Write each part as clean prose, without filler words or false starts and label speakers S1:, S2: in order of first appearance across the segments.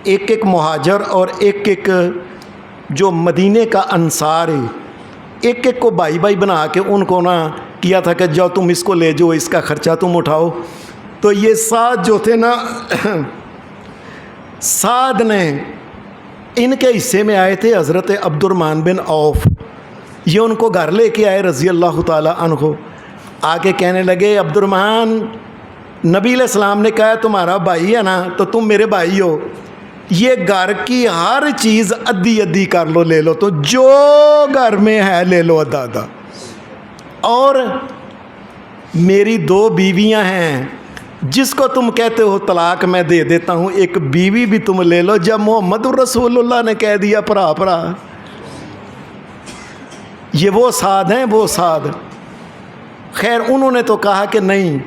S1: ایک ایک مہاجر اور ایک ایک جو مدینے کا انصار ہے، ایک ایک کو بھائی بھائی بنا کے ان کو نا کیا تھا کہ جاؤ تم اس کو لے جاؤ، اس کا خرچہ تم اٹھاؤ۔ تو یہ سعد جو تھے نا سعد نے ان کے حصے میں آئے تھے حضرت عبد الرحمن بن عوف، یہ ان کو گھر لے کے آئے رضی اللہ تعالیٰ عنہ۔ آ کے کہنے لگے عبد الرحمن، نبی علیہ السلام نے کہا تمہارا بھائی ہے نا تو تم میرے بھائی ہو، یہ گھر کی ہر چیز ادھی ادھی کر لو، لے لو، تو جو گھر میں ہے لے لو آدھا آدھا۔ اور میری 2 بیویاں ہیں، جس کو تم کہتے ہو طلاق میں دے دیتا ہوں، ایک بیوی بھی تم لے لو۔ جب محمد الرسول اللہ نے کہہ دیا پرا پرا، یہ وہ سعد ہیں، وہ سعد۔ خیر انہوں نے تو کہا کہ نہیں،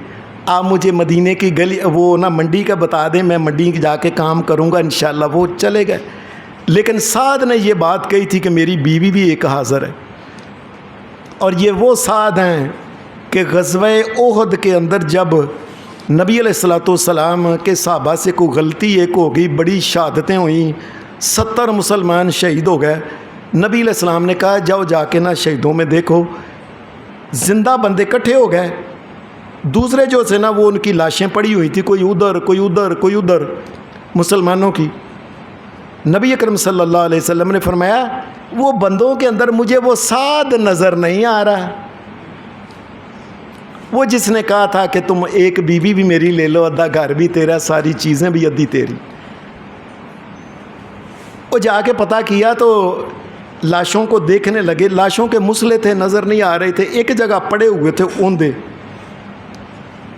S1: آپ مجھے مدینے کی گلی وہ نا منڈی کا بتا دیں، میں منڈی جا کے کام کروں گا انشاءاللہ۔ وہ چلے گئے، لیکن سعد نے یہ بات کہی تھی کہ میری بیوی بھی ایک حاضر ہے۔ اور یہ وہ سعد ہیں کہ غزوہ احد کے اندر جب نبی علیہ الصلوۃ والسلام کے صحابہ سے کوئی غلطی ایک ہو گئی، بڑی شہادتیں ہوئیں، 70 مسلمان شہید ہو گئے، نبی علیہ السلام نے کہا جاؤ جا کے نا شہیدوں میں دیکھو، زندہ بندے اکٹھے ہو گئے، دوسرے جو تھے نا وہ ان کی لاشیں پڑی ہوئی تھی، کوئی ادھر کوئی ادھر کوئی ادھر مسلمانوں کی۔ نبی اکرم صلی اللہ علیہ وسلم نے فرمایا وہ بندوں کے اندر مجھے وہ سعد نظر نہیں آ رہا، وہ جس نے کہا تھا کہ تم ایک بیوی بھی میری لے لو، آدھا گھر بھی تیرا، ساری چیزیں بھی ادھی تیری۔ وہ جا کے پتہ کیا تو لاشوں کو دیکھنے لگے، لاشوں کے مسلے تھے، نظر نہیں آ رہے تھے، ایک جگہ پڑے ہوئے تھے اوندے،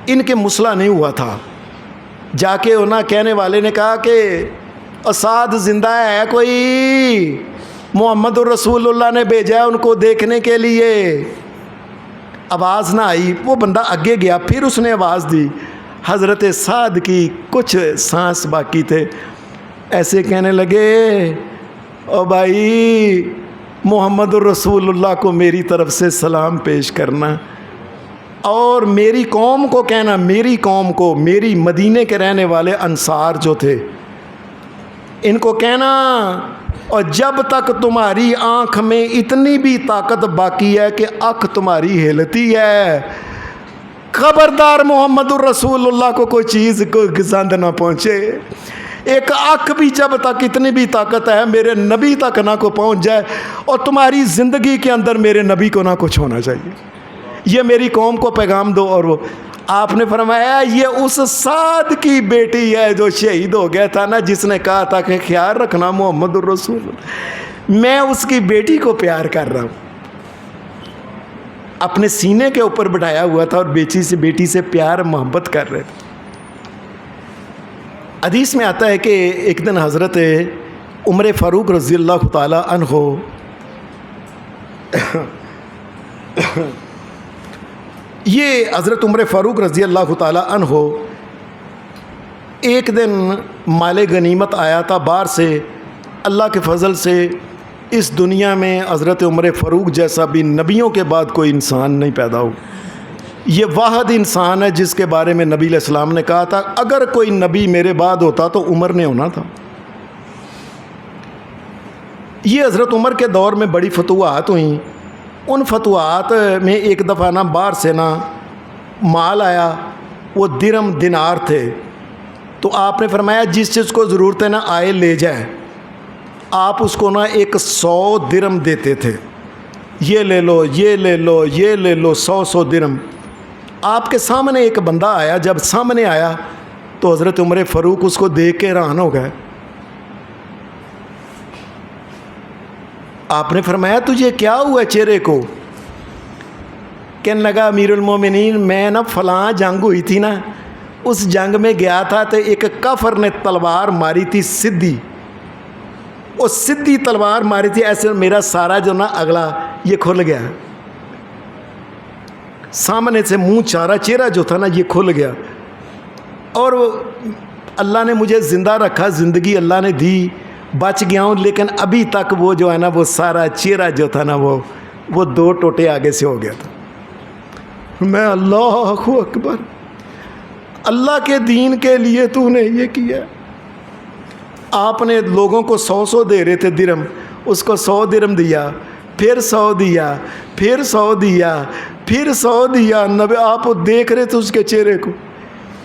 S1: ان کے مسلح نہیں ہوا تھا۔ جا کے انہاں کہنے والے نے کہا کہ سعد زندہ ہے کوئی، محمد الرسول اللہ نے بھیجا ہے ان کو دیکھنے کے لیے۔ آواز نہ آئی، وہ بندہ آگے گیا، پھر اس نے آواز دی، حضرت سعد کی کچھ سانس باقی تھے، ایسے کہنے لگے او بھائی محمد الرسول اللہ کو میری طرف سے سلام پیش کرنا، اور میری قوم کو کہنا، میری قوم کو، میری مدینے کے رہنے والے انصار جو تھے ان کو کہنا، اور جب تک تمہاری آنکھ میں اتنی بھی طاقت باقی ہے کہ آنکھ تمہاری ہلتی ہے، خبردار محمد الرسول اللہ کو کوئی چیز کوئی گزند نہ پہنچے، ایک آنکھ بھی جب تک اتنی بھی طاقت ہے میرے نبی تک نہ کو پہنچ جائے، اور تمہاری زندگی کے اندر میرے نبی کو نہ کچھ ہونا چاہیے، یہ میری قوم کو پیغام دو۔ اور وہ آپ نے فرمایا یہ اس سعد کی بیٹی ہے جو شہید ہو گیا تھا نا، جس نے کہا تھا کہ خیال رکھنا محمد الرسول، میں اس کی بیٹی کو پیار کر رہا ہوں، اپنے سینے کے اوپر بٹھایا ہوا تھا اور بیٹی سے پیار محبت کر رہے تھے۔ حدیث میں آتا ہے کہ ایک دن حضرت عمر فاروق رضی اللہ تعالی عنہ یہ حضرت عمر فاروق رضی اللہ تعالی عنہ ایک دن مال غنیمت آیا تھا باہر سے، اللہ کے فضل سے اس دنیا میں حضرت عمر فاروق جیسا بھی نبیوں کے بعد کوئی انسان نہیں پیدا ہو، یہ واحد انسان ہے جس کے بارے میں نبی علیہ السلام نے کہا تھا اگر کوئی نبی میرے بعد ہوتا تو عمر نے ہونا تھا۔ یہ حضرت عمر کے دور میں بڑی فتوحات ہوئیں، ان فتوحات میں ایک دفعہ نا باہر سے نا مال آیا، وہ درم دینار تھے، تو آپ نے فرمایا جس چیز کو ضرورت ہے نا آئے لے جائے، آپ اس کو نا 100 درم دیتے تھے، یہ لے لو یہ لے لو یہ لے لو، 100 درم۔ آپ کے سامنے ایک بندہ آیا، جب سامنے آیا تو حضرت عمر فاروق اس کو دیکھ کے حیران ہو گئے۔ آپ نے فرمایا تجھے کیا ہوا چہرے کو؟ کہنے لگا امیر المومنین میں نا فلاں جنگ ہوئی تھی نا، اس جنگ میں گیا تھا تو ایک کافر نے تلوار ماری تھی سدھی، وہ سدھی تلوار ماری تھی، ایسے میرا سارا جو نا اگلا یہ کھل گیا، سامنے سے منہ چارہ چہرہ جو تھا نا یہ کھل گیا، اور اللہ نے مجھے زندہ رکھا، زندگی اللہ نے دی، بچ گیا ہوں، لیکن ابھی تک وہ جو ہے نا وہ سارا چہرہ جو تھا نا وہ 2 ٹوٹے آگے سے ہو گیا تھا۔ میں اللہ اکبر، اللہ کے دین کے لیے تو نے یہ کیا، آپ نے لوگوں کو 100 دے رہے تھے درہم، اس کو 100 درہم دیا، پھر 100 دیا، پھر 100 دیا، پھر 100 دیا۔ نبی آپ دیکھ رہے تھے اس کے چہرے کو۔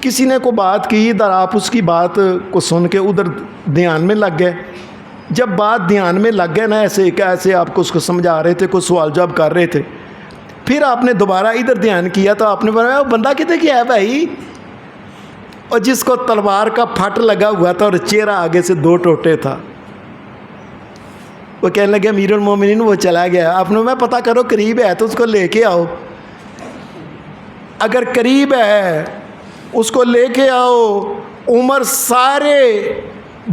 S1: کسی نے کو بات کی ادھر، آپ اس کی بات کو سن کے ادھر دھیان میں لگ گئے۔ جب بات دھیان میں لگ گئے نا، ایسے آپ کو اس کو سمجھا رہے تھے، کوئی سوال جواب کر رہے تھے، پھر آپ نے دوبارہ ادھر دھیان کیا تو آپ نے فرمایا وہ بندہ کتنے کیا ہے بھائی؟ اور جس کو تلوار کا پھٹ لگا ہوا تھا اور چہرہ آگے سے 2 ٹوٹے تھا، وہ کہنے لگے امیر المومنین وہ چلا گیا۔ آپ نے میں پتہ کرو قریب ہے تو اس کو لے کے آؤ، اگر قریب ہے اس کو لے کے آؤ۔ عمر سارے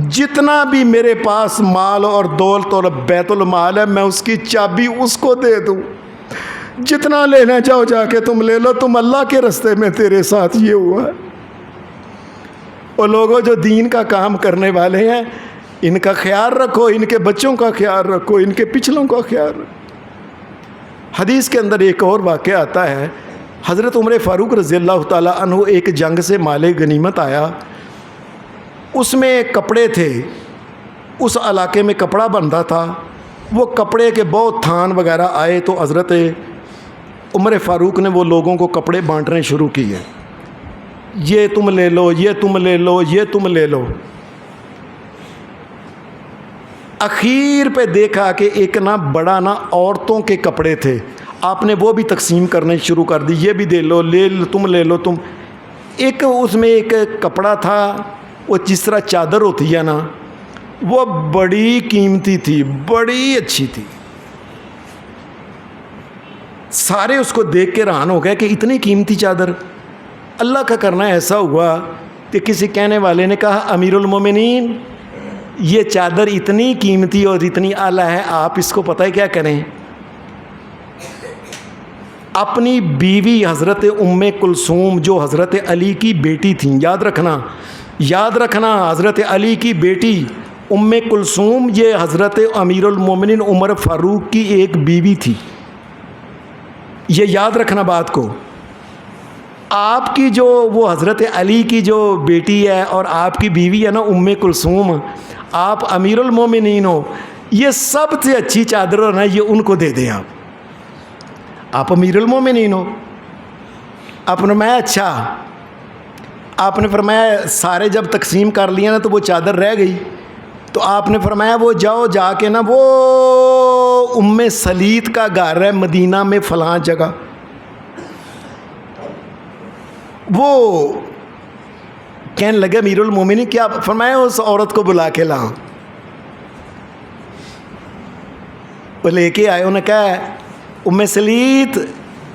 S1: جتنا بھی میرے پاس مال اور دولت اور بیت المال ہے میں اس کی چابی اس کو دے دوں، جتنا لینا چاہو جا کے تم لے لو، تم اللہ کے رستے میں تیرے ساتھ یہ ہوا ہے۔ اور لوگوں جو دین کا کام کرنے والے ہیں ان کا خیال رکھو، ان کے بچوں کا خیال رکھو، ان کے پچھلوں کا خیال رکھو۔ حدیث کے اندر ایک اور واقعہ آتا ہے، حضرت عمر فاروق رضی اللہ تعالیٰ عنہ ایک جنگ سے مال غنیمت آیا، اس میں کپڑے تھے، اس علاقے میں کپڑا بنتا تھا، وہ کپڑے کے بہت تھان وغیرہ آئے تو حضرت عمر فاروق نے وہ لوگوں کو کپڑے بانٹنے شروع کیے، یہ تم لے لو، یہ تم لے لو، یہ تم لے لو۔ اخیر پہ دیکھا کہ ایک نا بڑا نا عورتوں کے کپڑے تھے، آپ نے وہ بھی تقسیم کرنے شروع کر دی، یہ بھی دے لو، لے لو، تم لے لو تم۔ ایک اس میں ایک کپڑا تھا، وہ جس طرح چادر ہوتی ہے نا، وہ بڑی قیمتی تھی، بڑی اچھی تھی۔ سارے اس کو دیکھ کے حیران ہو گئے کہ اتنی قیمتی چادر۔ اللہ کا کرنا ایسا ہوا کہ کسی کہنے والے نے کہا امیر المومنین یہ چادر اتنی قیمتی اور اتنی اعلیٰ ہے، آپ اس کو پتہ ہے کیا کریں؟ اپنی بیوی حضرت ام کلثوم جو حضرت علی کی بیٹی تھیں، یاد رکھنا حضرت علی کی بیٹی ام کلثوم یہ حضرت امیر المومنین عمر فاروق کی ایک بیوی تھی، یہ یاد رکھنا بات کو۔ آپ کی جو وہ حضرت علی کی جو بیٹی ہے اور آپ کی بیوی ہے نا ام کلثوم، آپ امیر المومنین ہو، یہ سب سے اچھی چادر ہے نا یہ ان کو دے دیں، آپ امیر المومنین ہو۔ آپ نے فرمایا اچھا، آپ نے فرمایا سارے جب تقسیم کر لیا نا تو وہ چادر رہ گئی، تو آپ نے فرمایا وہ جاؤ جا کے نا وہ ام سلیت کا گھر ہے مدینہ میں فلاں جگہ، وہ کہنے لگے امیر المومنین کیا؟ فرمایا اس عورت کو بلا کے لاؤ۔ وہ لے کے آئے، انہوں نے کہا ام سلیت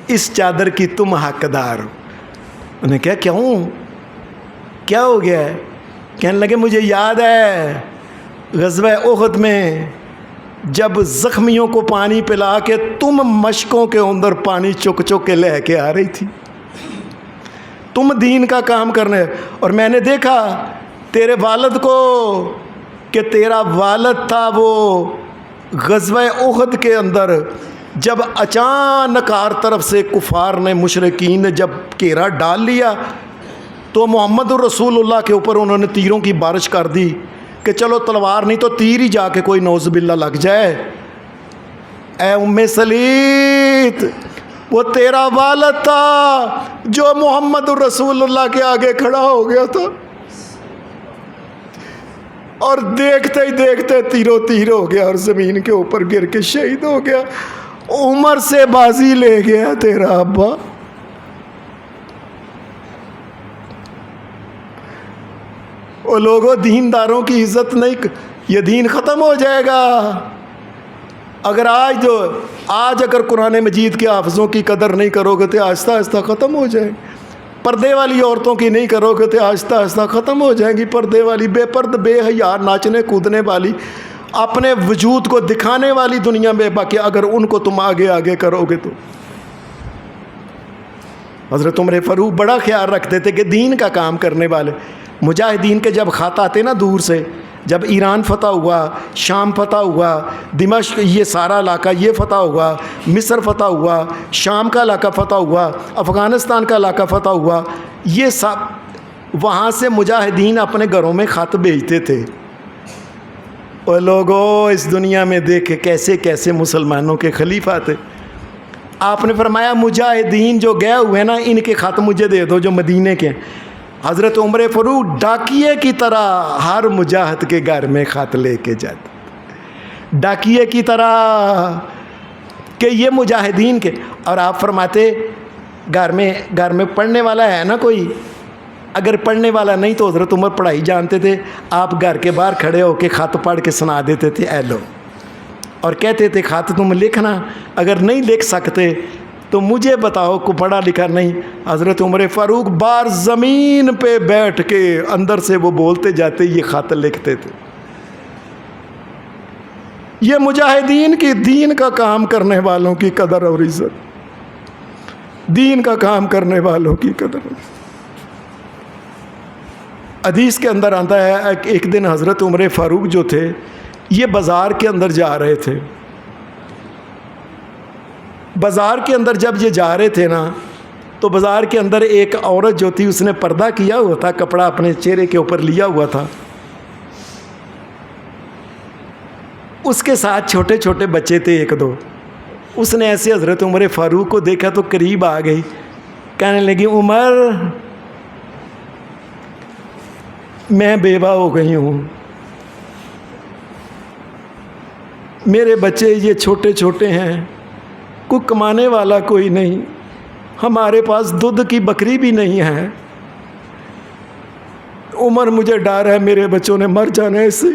S1: اس چادر کی تم حقدار ہو۔ انہوں نے کہا کیوں، کیا ہو گیا ہے؟ کہنے لگے مجھے یاد ہے غزوہ احد میں جب زخمیوں کو پانی پلا کے تم مشکوں کے اندر پانی چک چک کے لے کے آ رہی تھی، تم دین کا کام کرنے، اور میں نے دیکھا تیرے والد کو کہ تیرا والد تھا وہ غزوہ احد کے اندر جب اچانک ہر طرف سے کفار نے مشرکین نے جب گھیرا ڈال لیا تو محمد الرسول اللہ کے اوپر انہوں نے تیروں کی بارش کر دی کہ چلو تلوار نہیں تو تیر ہی جا کے کوئی نعوذ باللہ لگ جائے۔ اے ام سلیت وہ تیرا والد تھا جو محمد الرسول اللہ کے آگے کھڑا ہو گیا تھا، اور دیکھتے ہی دیکھتے تیرو تیر ہو گیا اور زمین کے اوپر گر کے شہید ہو گیا۔ عمر سے بازی لے گیا تیرا ابا۔ وہ لوگوں دینداروں کی عزت نہیں، یہ دین ختم ہو جائے گا اگر آج اگر قرآن مجید کے حافظوں کی قدر نہیں کرو گے تو آہستہ آہستہ ختم ہو جائے گی۔ پردے والی عورتوں کی نہیں کرو گے تو آہستہ آہستہ ختم ہو جائیں گی۔ پردے والی بے پرد بے حیا ناچنے کودنے والی اپنے وجود کو دکھانے والی دنیا میں، باقی اگر ان کو تم آگے آگے کرو گے تو۔ حضرت عمر فاروق بڑا خیال رکھتے تھے کہ دین کا کام کرنے والے مجاہدین کے جب خط آتے نا دور سے، جب ایران فتح ہوا، شام فتح ہوا، دمشق یہ سارا علاقہ یہ فتح ہوا، مصر فتح ہوا، شام کا علاقہ فتح ہوا، افغانستان کا علاقہ فتح ہوا، یہ سب وہاں سے مجاہدین اپنے گھروں میں خط بھیجتے تھے اور لوگوں اس دنیا میں دیکھے کیسے کیسے مسلمانوں کے خلیفہ تھے. آپ نے فرمایا مجاہدین جو گئے ہوئے ہیں نا ان کے خط مجھے دے دو جو مدینے کے. حضرت عمر فاروق ڈاکیے کی طرح ہر مجاہد کے گھر میں خط لے کے جاتے, ڈاکیے کی طرح کہ یہ مجاہدین کے. اور آپ فرماتے گھر میں پڑھنے والا ہے نا کوئی, اگر پڑھنے والا نہیں تو حضرت عمر پڑھائی جانتے تھے, آپ گھر کے باہر کھڑے ہو کے خط پڑھ کے سنا دیتے تھے اے لو, اور کہتے تھے خط تم لکھنا, اگر نہیں لکھ سکتے تو مجھے بتاؤ کو پڑھا لکھا نہیں. حضرت عمر فاروق باہر زمین پہ بیٹھ کے اندر سے وہ بولتے جاتے یہ خط لکھتے تھے. یہ مجاہدین کی دین کا کام کرنے والوں کی قدر اور عزت, دین کا کام کرنے والوں کی قدر. حدیث کے اندر آتا ہے ایک دن حضرت عمر فاروق جو تھے یہ بازار کے اندر جا رہے تھے. بازار کے اندر جب یہ جا رہے تھے نا تو بازار کے اندر ایک عورت جو تھی اس نے پردہ کیا ہوا تھا, کپڑا اپنے چہرے کے اوپر لیا ہوا تھا, اس کے ساتھ چھوٹے چھوٹے بچے تھے ایک دو. اس نے ایسے حضرت عمر فاروق کو دیکھا تو قریب آ گئی, کہنے لگی عمر میں بیوہ ہو گئی ہوں, میرے بچے یہ چھوٹے چھوٹے ہیں, کوئی کمانے والا کوئی نہیں, ہمارے پاس دودھ کی بکری بھی نہیں ہے. عمر مجھے ڈر ہے میرے بچوں نے مر جانا ہے اس سے.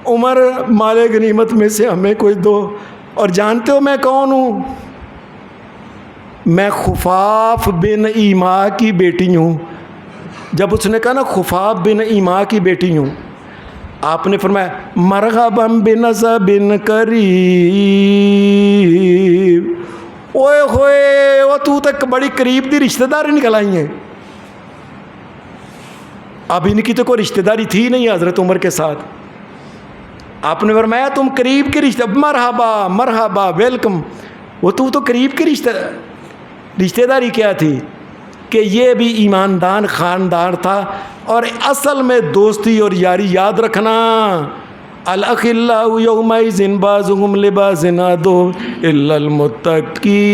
S1: عمر مال غنیمت میں سے ہمیں کوئی دو. اور جانتے ہو میں کون ہوں؟ میں خفاف بن ایما کی بیٹی ہوں. جب اس نے کہا نا خفاف بن ایما کی بیٹی ہوں, آپ نے فرمایا مرحبا بنسب قریب. اوئے ہوئے وہ تو تک بڑی قریب دی رشتہ داری نکل آئی ہیں. اب ان کی تو کوئی رشتہ داری تھی نہیں حضرت عمر کے ساتھ. آپ نے فرمایا تم قریب کی رشتہ, مرحبا مرحبا ویلکم. وہ تو قریب کی رشتہ داری کیا تھی کہ یہ بھی ایماندار خاندان تھا. اور اصل میں دوستی اور یاری یاد رکھنا, الاخلاء یومئذ بعضهم لبعض عدو الا المتقین.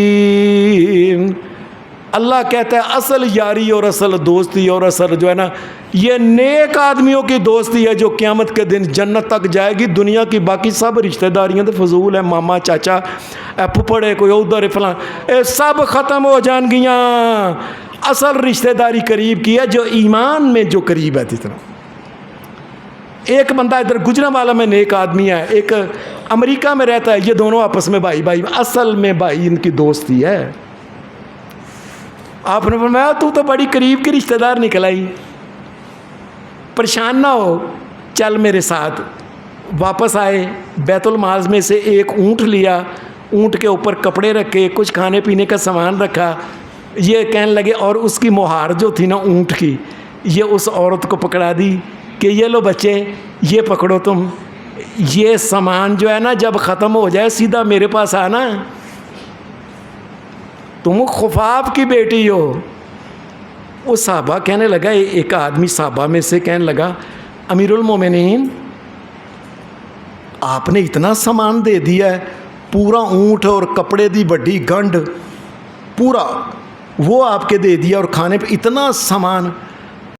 S1: اللہ کہتا ہے اصل یاری اور اصل دوستی اور اصل جو ہے نا یہ نیک آدمیوں کی دوستی ہے جو قیامت کے دن جنت تک جائے گی. دنیا کی باقی سب رشتہ داریاں تو فضول ہیں, ماما چاچا پھپھڑے کوئی ادھر فلاں سب ختم ہو جان گیاں. اصل رشتہ داری قریب کی ہے جو ایمان میں جو قریب ہے. جس طرح ایک بندہ ادھر گجرانوالہ میں نیک آدمی ہے, ایک امریکہ میں رہتا ہے, یہ دونوں آپس میں بھائی بھائی, اصل میں بھائی ان کی دوستی ہے. آپ نے فرمایا تو بڑی قریب کی رشتہ دار نکل آئی, پریشان نہ ہو چل میرے ساتھ. واپس آئے, بیت المال میں سے ایک اونٹ لیا, اونٹ کے اوپر کپڑے رکھے, کچھ کھانے پینے کا سامان رکھا. یہ کہنے لگے, اور اس کی مہار جو تھی نا اونٹ کی, یہ اس عورت کو پکڑا دی کہ یہ لو بچے یہ پکڑو تم, یہ سامان جو ہے نا جب ختم ہو جائے سیدھا میرے پاس آنا, تم خفاف کی بیٹی ہو. وہ صحابہ کہنے لگا, ایک آدمی صحابہ میں سے کہنے لگا امیر المومنین آپ نے اتنا سامان دے دیا ہے, پورا اونٹ اور کپڑے دی بڑی گنڈ پورا وہ آپ کے دے دیا, اور کھانے پہ اتنا سامان.